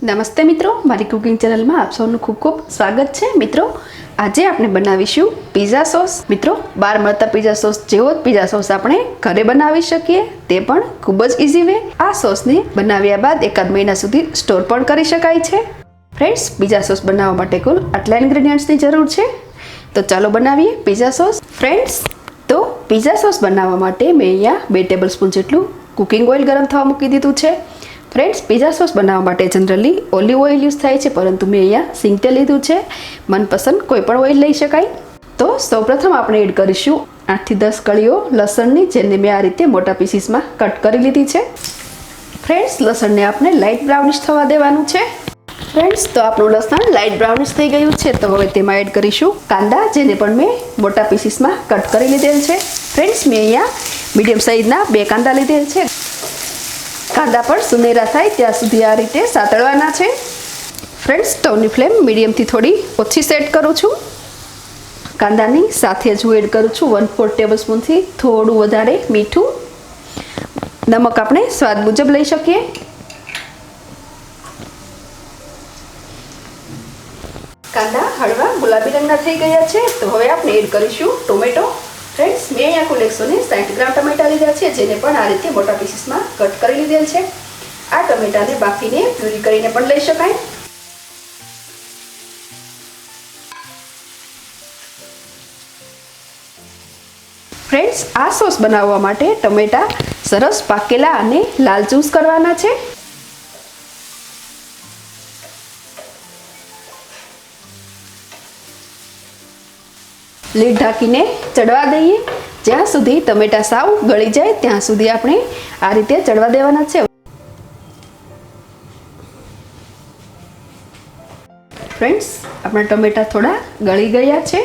નમસ્તે મિત્રો, મારી કુકિંગ ચેનલમાં આપ સૌનું ખૂબ ખૂબ સ્વાગત છે। મિત્રો, આજે આપણે બનાવીશું પિઝા સોસ। મિત્રો, બહાર મળતા પિઝા સોસ જેવો જ પિઝા સોસ આપણે ઘરે બનાવી શકીએ, તે પણ ખૂબ જ ઇઝી વે। આ સોસને બનાવ્યા બાદ એકાદ મહિના સુધી સ્ટોર પણ કરી શકાય છે। ફ્રેન્ડ્સ, પિઝા સોસ બનાવવા માટે કુલ આટલા ઇન્ગ્રેડિયન્ટ્સની જરૂર છે, તો ચાલો બનાવીએ પિઝા સોસ। ફ્રેન્ડ્સ, તો પિઝા સોસ બનાવવા માટે મેં અહીંયા 2 ટેબલસ્પૂન જેટલું કુકિંગ ઓઇલ ગરમ થવા મૂકી દીધું છે। ફ્રેન્ડ્સ, પિઝા સોસ બનાવવા માટે જનરલી ઓલિવ ઓઇલ યુઝ થાય છે, પરંતુ મેં અહીંયા સિંગ તેલ લીધું છે। મનપસંદ કોઈ પણ ઓઇલ લઈ શકાય। તો સૌપ્રથમ આપણે એડ કરીશું 8 થી 10 કળીઓ લસણની, જેને મેં આ રીતે મોટા પીસીસમાં કટ કરી લીધી છે। ફ્રેન્ડ્સ, લસણને આપણે લાઇટ બ્રાઉનિશ થવા દેવાનું છે। ફ્રેન્ડ્સ, તો આપણું લસણ લાઇટ બ્રાઉનિશ થઈ ગયું છે, તો હવે તેમાં એડ કરીશું કાંદા, જેને પણ મેં મોટા પીસીસમાં કટ કરી લીધેલ છે। ફ્રેન્ડ્સ, મેં અહીંયા મીડિયમ સાઇઝના 2 કાંદા લીધેલ છે। કાંદા પર સુનેરા થાય ત્યાં સુધી આ રીતે સાતળવાના છે। ફ્રેન્ડ્સ, સ્ટવની ફ્લેમ મીડિયમથી થોડી ઓછી સેટ કરું છું। કાંદાની સાથે જ હું એડ કરું છું 1/4 ટેબલસ્પૂનથી થોડું વધારે મીઠું। નમક આપણે સ્વાદ મુજબ લઈ શકીએ। કાંદા હળવા ગુલાબી રંગના થઈ ગયા છે, તો હવે આપણે એડ કરીશું ટોમેટો। ફ્રેન્ડ્સ, મેં અહીંયા કુલ 160 ગ્રામ ટમેટા લીધા છે, જેને પણ આ રીતે મોટા પીસીસમાં કટ કરી લીધેલ છે। આ ટમેટાને બાફીને પ્યુરી કરીને પણ લઈ શકાય। ફ્રેન્ડ્સ, આ સોસ બનાવવા માટે ટમેટા સરસ પાકેલા અને લાલ ચૂસ કરવાના છે। લીડ ઢાંકીને ચડવા દઈએ। જ્યાં સુધી ટમેટા સાવ ગળી જાય ત્યાં સુધી આપણે આ રીતે ચડવા દેવાના છે। ફ્રેન્ડ્સ, આપણા ટમેટા થોડા ગળી ગયા છે,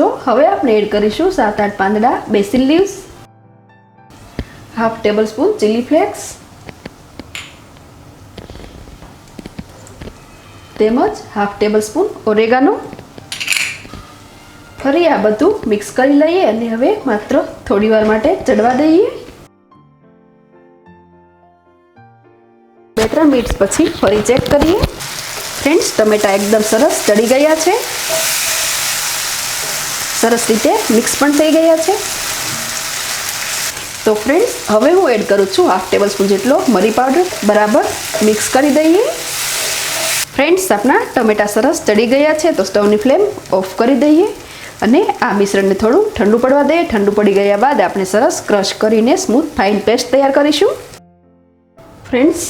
તો હવે આપણે એડ કરીશું 7-8 પાંદડા Basil leaves, half tablespoon chilli flakes, તેમજ હાફ ટેબલસ્પૂન ઓરેગાનો। ફરી આ બધું મિક્સ કરી લઈએ અને હવે માત્ર થોડી વાર માટે ચડવા દઈએ। 2-3 મિનિટ પછી ફરી ચેક કરીએ। ફ્રેન્ડ્સ, ટમેટા એકદમ સરસ ચડી ગયા છે, સરસ રીતે મિક્સ પણ થઈ ગયા છે। તો ફ્રેન્ડ્સ, હવે હું એડ કરું છું હાફ ટેબલસ્પૂન જેટલો મરી પાવડર। બરાબર મિક્સ કરી દઈએ। ફ્રેન્ડ્સ, આપણા ટમેટા સરસ ચડી ગયા છે, તો સ્ટવની ફ્લેમ ઓફ કરી દઈએ અને આ મિશ્રણને થોડું ઠંડુ પડવા દઈએ। ઠંડુ પડી ગયા બાદ આપણે સરસ ક્રશ કરીને સ્મૂથ ફાઇન પેસ્ટ તૈયાર કરીશું। ફ્રેન્ડ્સ,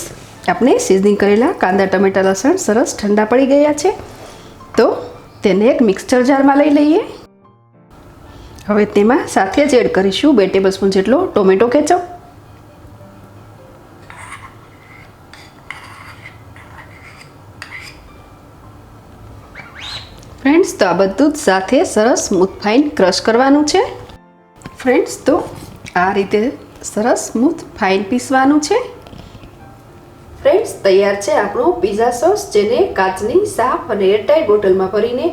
આપણે સિઝનિંગ કરેલા કાંદા ટમેટા લસણ સરસ ઠંડા પડી ગયા છે, તો તેને એક મિક્સર જારમાં લઈ લઈએ। હવે તેમાં સાથે જ એડ કરીશું 2 ટેબલસ્પૂન જેટલો ટોમેટો કેચઅપ। ફ્રેન્ડ્સ, તો આ બધું જ સાથે સરસ સ્મૂથ ફાઇન ક્રશ કરવાનું છે। ફ્રેન્ડ્સ, તો આ રીતે સરસ સ્મૂથ ફાઇન પીસવાનું છે। ફ્રેન્ડ્સ, તૈયાર છે આપણો પિઝા સોસ, જેને કાચની સાફ અને એરટાઇટ બોટલમાં ભરીને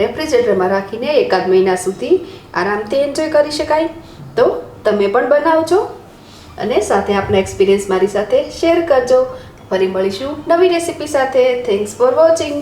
રેફ્રિજરેટરમાં રાખીને એકાદ મહિના સુધી આરામથી એન્જોય કરી શકાય। તો તમે પણ બનાવજો અને સાથે આપના એક્સપિરિયન્સ મારી સાથે શેર કરજો। ફરી મળીશું નવી રેસીપી સાથે। Thanks for watching.